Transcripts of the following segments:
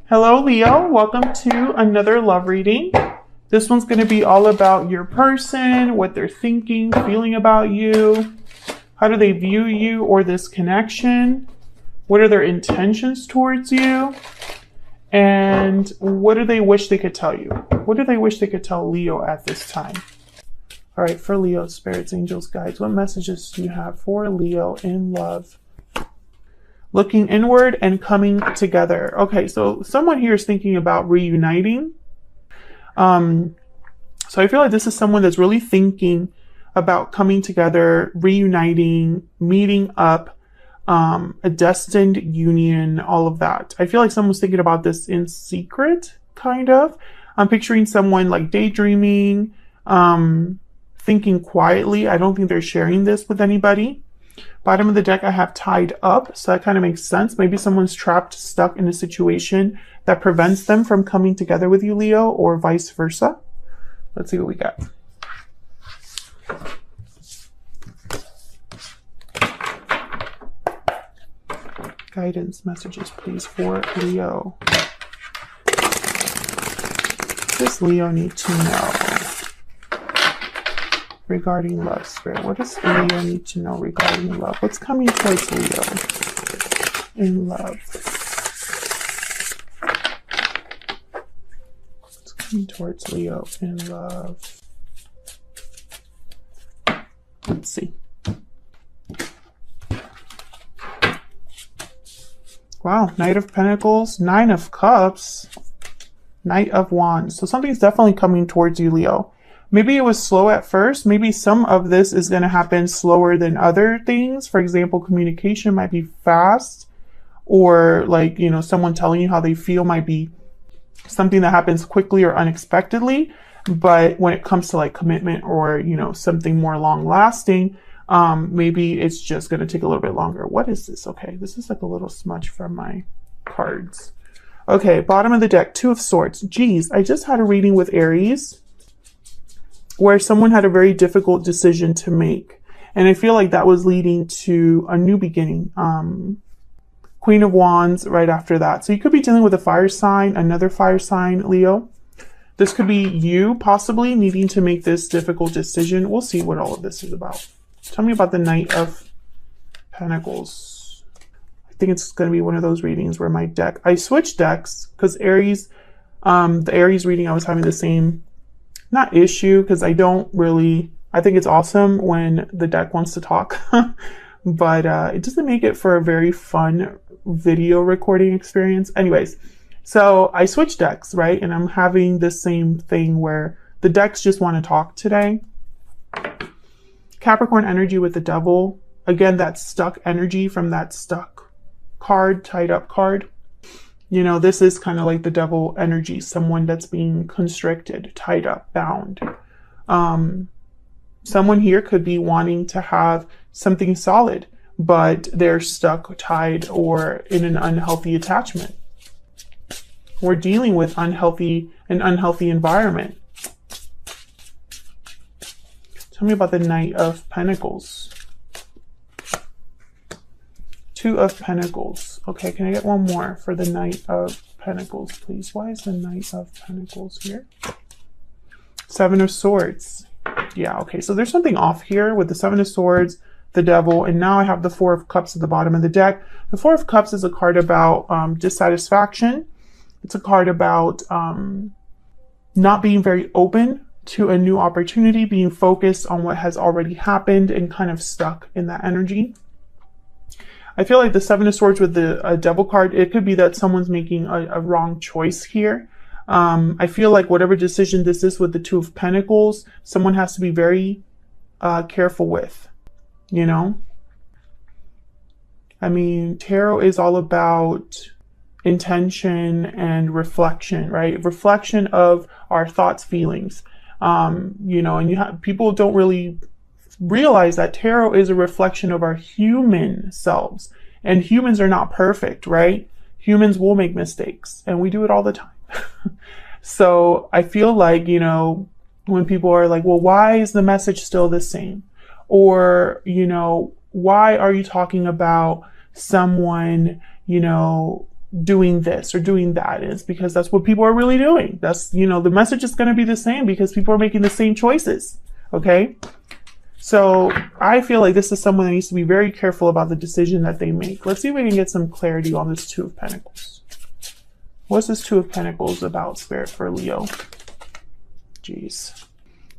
Hello, Leo. Welcome to another love reading. This one's going to be all about your person, what they're thinking, feeling about you. How do they view you or this connection? What are their intentions towards you? And what do they wish they could tell you? What do they wish they could tell Leo at this time? All right, for Leo, spirits, angels, guides, what messages do you have for Leo in love? Looking inward and coming together. Okay, so someone here is thinking about reuniting. So I feel like this is someone that's really thinking about coming together, reuniting, meeting up, a destined union, all of that. I feel like someone's thinking about this in secret, kind of. I'm picturing someone like daydreaming, thinking quietly. I don't think they're sharing this with anybody. Bottom of the deck, I have tied up, so that kind of makes sense. Maybe someone's trapped, stuck in a situation that prevents them from coming together with you, Leo, or vice versa. Let's see what we got. Guidance messages, please, for Leo. What does Leo need to know regarding love, Spirit? What does Leo need to know regarding love? What's coming towards Leo in love? What's coming towards Leo in love? Let's see. Wow, Knight of Pentacles, Nine of Cups, Knight of Wands. So something's definitely coming towards you, Leo. Maybe it was slow at first. Maybe some of this is going to happen slower than other things. For example, communication might be fast, or like, you know, someone telling you how they feel might be something that happens quickly or unexpectedly. But when it comes to like commitment or, you know, something more long lasting, maybe it's just going to take a little bit longer. What is this? Okay, this is like a little smudge from my cards. Okay, bottom of the deck, Two of Swords. Geez, I just had a reading with Aries where someone had a very difficult decision to make. And I feel like that was leading to a new beginning. Queen of Wands right after that. So you could be dealing with a fire sign, another fire sign, Leo. This could be you possibly needing to make this difficult decision. We'll see what all of this is about. Tell me about the Knight of Pentacles. I think it's going to be one of those readings where my deck, I switched decks because Aries, the Aries reading, I was having the same, not issue, because I think it's awesome when the deck wants to talk, but it doesn't make it for a very fun video recording experience. Anyways, so I switched decks, right? And I'm having the same thing where the decks just want to talk today. Capricorn energy with the Devil. Again, that stuck energy from that stuck card, tied up card. You know, this is kind of like the Devil energy, someone that's being constricted, tied up, bound. Someone here could be wanting to have something solid, but they're stuck, tied, or in an unhealthy attachment. We're dealing with an unhealthy environment. Tell me about the Knight of Pentacles. Two of Pentacles. Okay, can I get one more for the Knight of Pentacles, please? Why is the Knight of Pentacles here? Seven of Swords. Yeah, okay, so there's something off here with the Seven of Swords, the Devil, and now I have the Four of Cups at the bottom of the deck. The Four of Cups is a card about dissatisfaction. It's a card about not being very open to a new opportunity, being focused on what has already happened and kind of stuck in that energy. I feel like the Seven of Swords with the Devil card, it could be that someone's making a wrong choice here. I feel like whatever decision this is with the Two of Pentacles, someone has to be very careful with, you know? I mean, tarot is all about intention and reflection, right? Reflection of our thoughts, feelings. You know, and people don't really realize that tarot is a reflection of our human selves, and humans are not perfect, right? Humans will make mistakes, and we do it all the time. So I feel like, you know, when people are like, well, why is the message still the same? Or, you know, why are you talking about someone, you know, doing this or doing that. It's because that's what people are really doing. That's, you know, the message is going to be the same because people are making the same choices. Okay. So I feel like this is someone that needs to be very careful about the decision that they make. Let's see if we can get some clarity on this Two of Pentacles. What's this Two of Pentacles about, Spirit, for Leo? Jeez.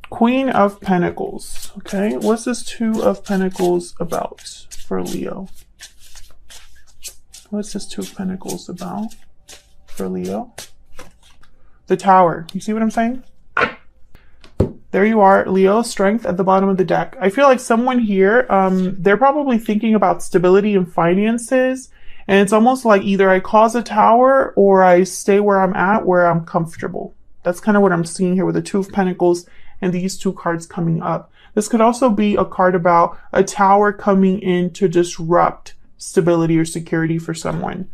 Queen of Pentacles. Okay. What's this Two of Pentacles about for Leo? What's this Two of Pentacles about for Leo? The Tower. You see what I'm saying? There you are, Leo, strength at the bottom of the deck. I feel like someone here, they're probably thinking about stability and finances. And it's almost like either I cause a tower or I stay where I'm comfortable. That's kind of what I'm seeing here with the Two of Pentacles and these two cards coming up. This could also be a card about a tower coming in to disrupt stability or security for someone.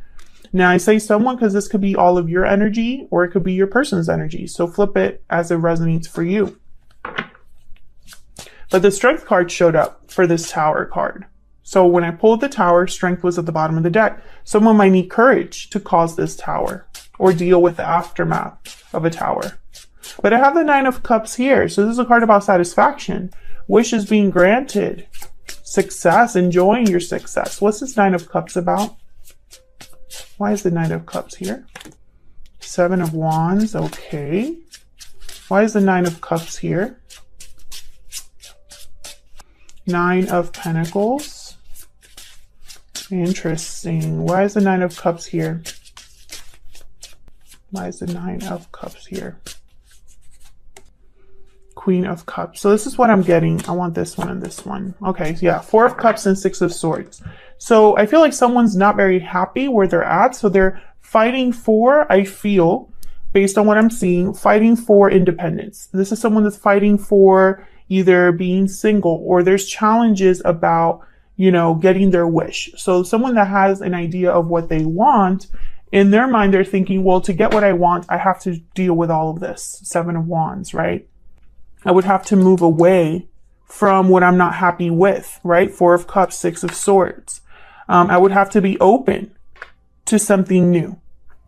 Now I say someone because this could be all of your energy or it could be your person's energy. So flip it as it resonates for you. But the Strength card showed up for this Tower card. So when I pulled the Tower, Strength was at the bottom of the deck. Someone might need courage to cause this Tower or deal with the aftermath of a Tower. But I have the Nine of Cups here. So this is a card about satisfaction, wishes being granted, success, enjoying your success. What's this Nine of Cups about? Why is the Nine of Cups here? Seven of Wands. Okay. Why is the Nine of Cups here? Nine of Pentacles. Interesting. Why is the Nine of Cups here? Why is the Nine of Cups here? Queen of Cups. So this is what I'm getting. I want this one and this one. Okay, so yeah, Four of Cups and Six of Swords. So I feel like someone's not very happy where they're at. So they're fighting for, I feel, based on what I'm seeing, fighting for independence. This is someone that's fighting for either being single or there's challenges about, you know, getting their wish. So someone that has an idea of what they want, in their mind, they're thinking, well, to get what I want, I have to deal with all of this. Seven of Wands, right? I would have to move away from what I'm not happy with, right? Four of Cups, Six of Swords. I would have to be open to something new,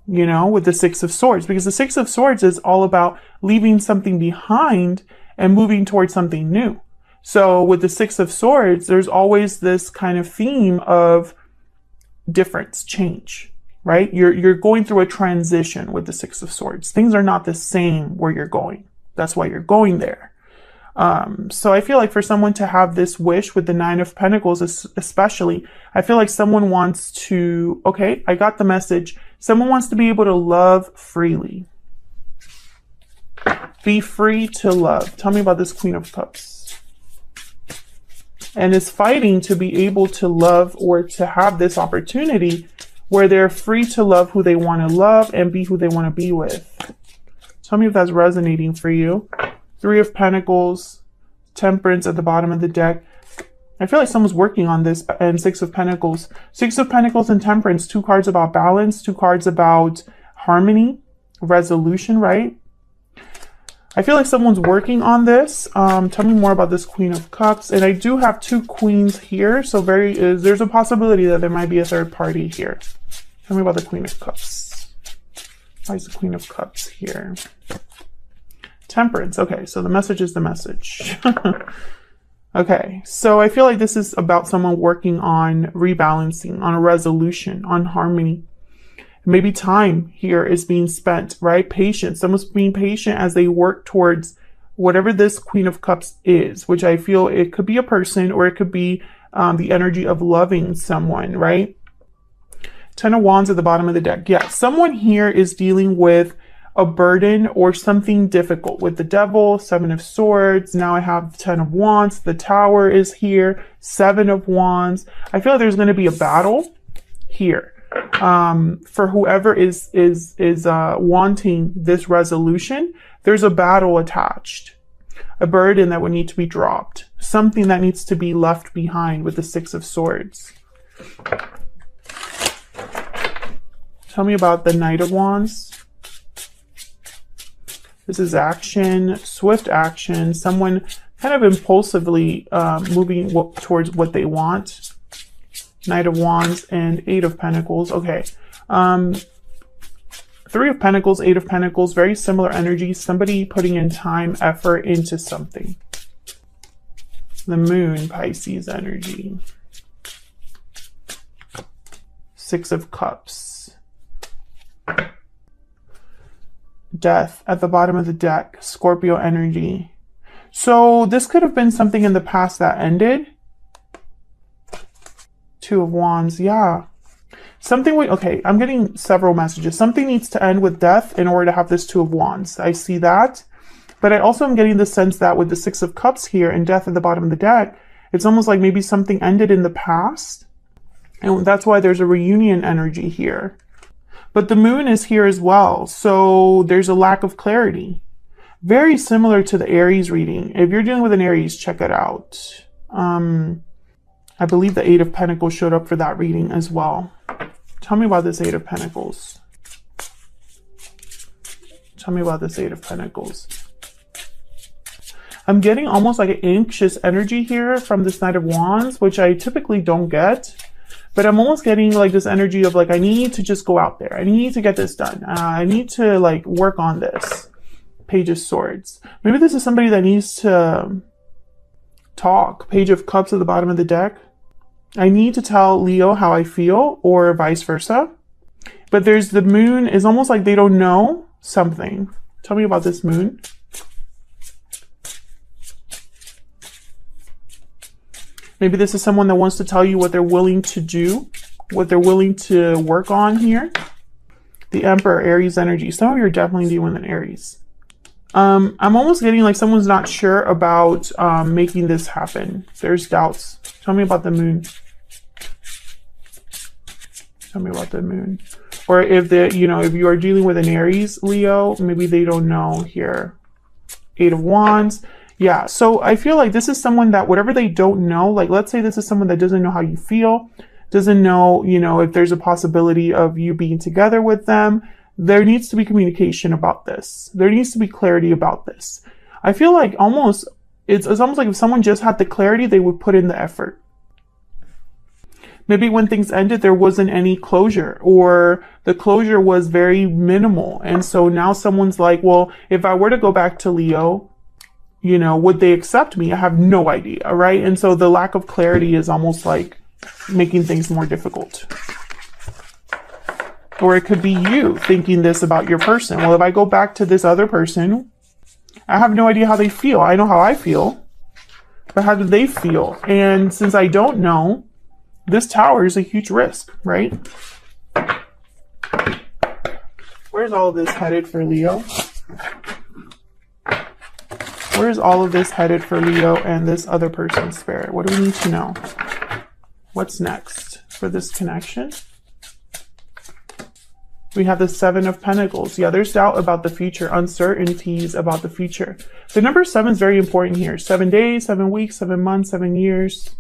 you know, with the Six of Swords, because the Six of Swords is all about leaving something behind and moving towards something new. So with the Six of Swords, there's always this kind of theme of difference, change, right? You're going through a transition with the Six of Swords. Things are not the same where you're going. That's why you're going there. So I feel like for someone to have this wish with the Nine of Pentacles, especially, I feel like someone wants to, okay, I got the message. Someone wants to be able to love freely. Be free to love. Tell me about this Queen of Cups. And is fighting to be able to love or to have this opportunity where they're free to love who they want to love and be who they want to be with. Tell me if that's resonating for you. Three of Pentacles, Temperance at the bottom of the deck. I feel like someone's working on this. And Six of Pentacles. Six of Pentacles and Temperance. Two cards about balance. Two cards about harmony, resolution, right? I feel like someone's working on this. Tell me more about this Queen of Cups. And I do have two queens here. So there's a possibility that there might be a third party here. Tell me about the Queen of Cups. Why is the Queen of Cups here? Temperance. Okay, so the message is the message. Okay, so I feel like this is about someone working on rebalancing, on a resolution, on harmony. Maybe time here is being spent, right? Patience. Someone's being patient as they work towards whatever this Queen of Cups is, which I feel it could be a person or it could be the energy of loving someone, right? Ten of Wands at the bottom of the deck. Yeah, someone here is dealing with a burden or something difficult with the Devil, Seven of Swords. Now I have Ten of Wands. The Tower is here. Seven of Wands. I feel like there's going to be a battle here. For whoever is wanting this resolution, there's a battle attached, a burden that would need to be dropped, something that needs to be left behind with the Six of Swords. Tell me about the Knight of Wands. This is action, swift action, someone kind of impulsively moving towards what they want. Knight of Wands and Eight of Pentacles. Okay. Three of Pentacles, Eight of Pentacles, very similar energy. Somebody putting in time, effort into something. The Moon, Pisces energy. Six of Cups. Death at the bottom of the deck. Scorpio energy. So this could have been something in the past that ended. Two of Wands. Yeah. Okay, I'm getting several messages. Something needs to end with death in order to have this Two of Wands. I see that. But I also am getting the sense that with the Six of Cups here and death at the bottom of the deck, it's almost like maybe something ended in the past. And that's why there's a reunion energy here. But the Moon is here as well. So there's a lack of clarity. Very similar to the Aries reading. If you're dealing with an Aries, check it out. I believe the Eight of Pentacles showed up for that reading as well. Tell me about this Eight of Pentacles. Tell me about this Eight of Pentacles. I'm getting almost like an anxious energy here from this Knight of Wands, which I typically don't get. But I'm almost getting like this energy of like, I need to just go out there. I need to get this done. I need to like work on this. Page of Swords. Maybe this is somebody that needs to talk. Page of Cups at the bottom of the deck. I need to tell Leo how I feel, or vice versa. But there's the Moon. It's almost like they don't know something. Tell me about this Moon. Maybe this is someone that wants to tell you what they're willing to do, what they're willing to work on here. The Emperor, Aries energy. Some of you are definitely dealing with an Aries. I'm almost getting like someone's not sure about making this happen. There's doubts. Tell me about the Moon. Tell me about the Moon. Or if if you are dealing with an Aries, Leo, maybe they don't know here. Eight of Wands. Yeah, so I feel like this is someone that whatever they don't know, like let's say this is someone that doesn't know how you feel, doesn't know, if there's a possibility of you being together with them. There needs to be communication about this. There needs to be clarity about this. I feel like it's almost like if someone just had the clarity, they would put in the effort. Maybe when things ended, there wasn't any closure, or the closure was very minimal. And so now someone's like, well, if I were to go back to Leo, would they accept me? I have no idea, right? And so the lack of clarity is almost like making things more difficult. Or it could be you thinking this about your person. Well, if I go back to this other person, I have no idea how they feel. I know how I feel, but how do they feel? And since I don't know, this Tower is a huge risk, right? Where's all of this headed for Leo? Where's all of this headed for Leo and this other person's spirit? What do we need to know? What's next for this connection? We have the Seven of Pentacles. Yeah, there's doubt about the future, uncertainties about the future. The number 7 is very important here. 7 days, 7 weeks, 7 months, 7 years.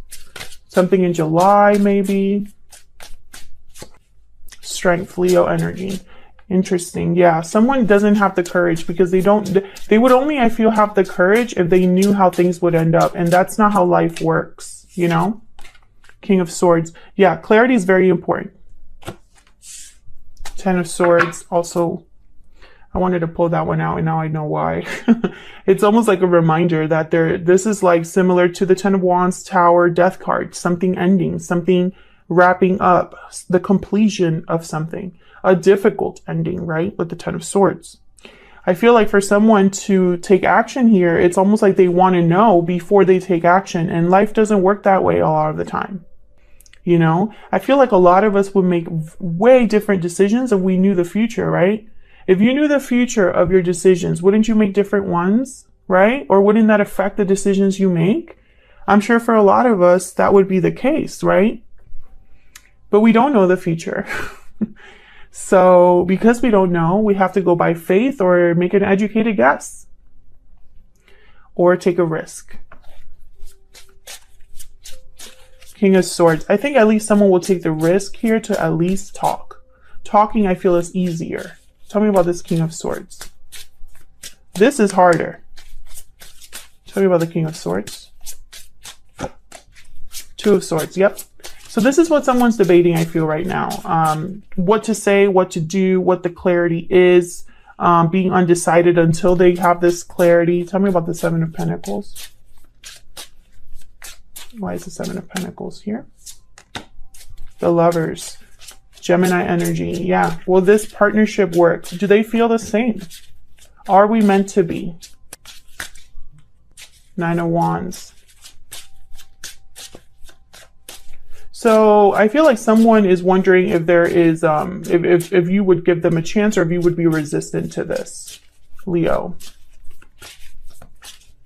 Something in July, maybe. Strength, Leo energy. Interesting. Yeah, someone doesn't have the courage because they would only, I feel, have the courage if they knew how things would end up. And that's not how life works, King of Swords. Yeah, clarity is very important. 10 of Swords. Also, I wanted to pull that one out and now I know why. It's almost like a reminder that this is like similar to the 10 of Wands, Tower, Death card. Something ending, something wrapping up, the completion of something. A difficult ending, right? With the 10 of Swords. I feel like for someone to take action here, it's almost like they want to know before they take action. And life doesn't work that way a lot of the time. I feel like a lot of us would make way different decisions if we knew the future, right? If you knew the future of your decisions, wouldn't you make different ones, right? Or wouldn't that affect the decisions you make? I'm sure for a lot of us, that would be the case, right? But we don't know the future. So because we don't know, we have to go by faith or make an educated guess or take a risk. King of Swords. I think at least someone will take the risk here to at least talk. Talking, I feel, is easier. Tell me about this King of Swords. This is harder. Tell me about the King of Swords. Two of Swords. Yep. So this is what someone's debating, I feel, right now. What to say, what to do, what the clarity is, being undecided until they have this clarity. Tell me about the Seven of Pentacles. Why is the Seven of Pentacles here? The Lovers. Gemini energy. Yeah. Will this partnership work? Do they feel the same? Are we meant to be? Nine of Wands. So I feel like someone is wondering if there is, if you would give them a chance, or if you would be resistant to this, Leo.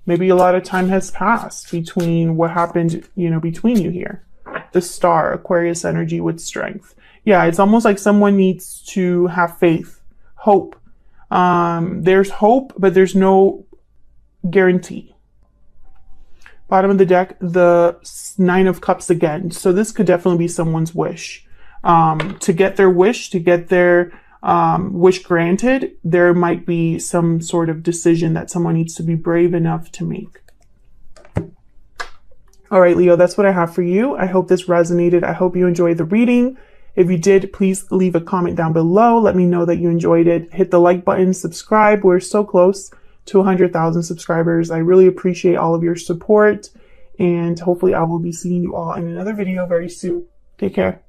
Maybe a lot of time has passed between what happened, you know, between you here. The Star, Aquarius energy with strength. Yeah, it's almost like someone needs to have faith, hope. There's hope, but there's no guarantee. Bottom of the deck, the Nine of Cups again. So this could definitely be someone's wish. To get their wish, to get their wish granted, there might be some sort of decision that someone needs to be brave enough to make. All right, Leo, that's what I have for you. I hope this resonated. I hope you enjoyed the reading. If you did, please leave a comment down below. Let me know that you enjoyed it. Hit the like button, subscribe. We're so close to 100,000 subscribers. I really appreciate all of your support, and hopefully I will be seeing you all in another video very soon. Take care.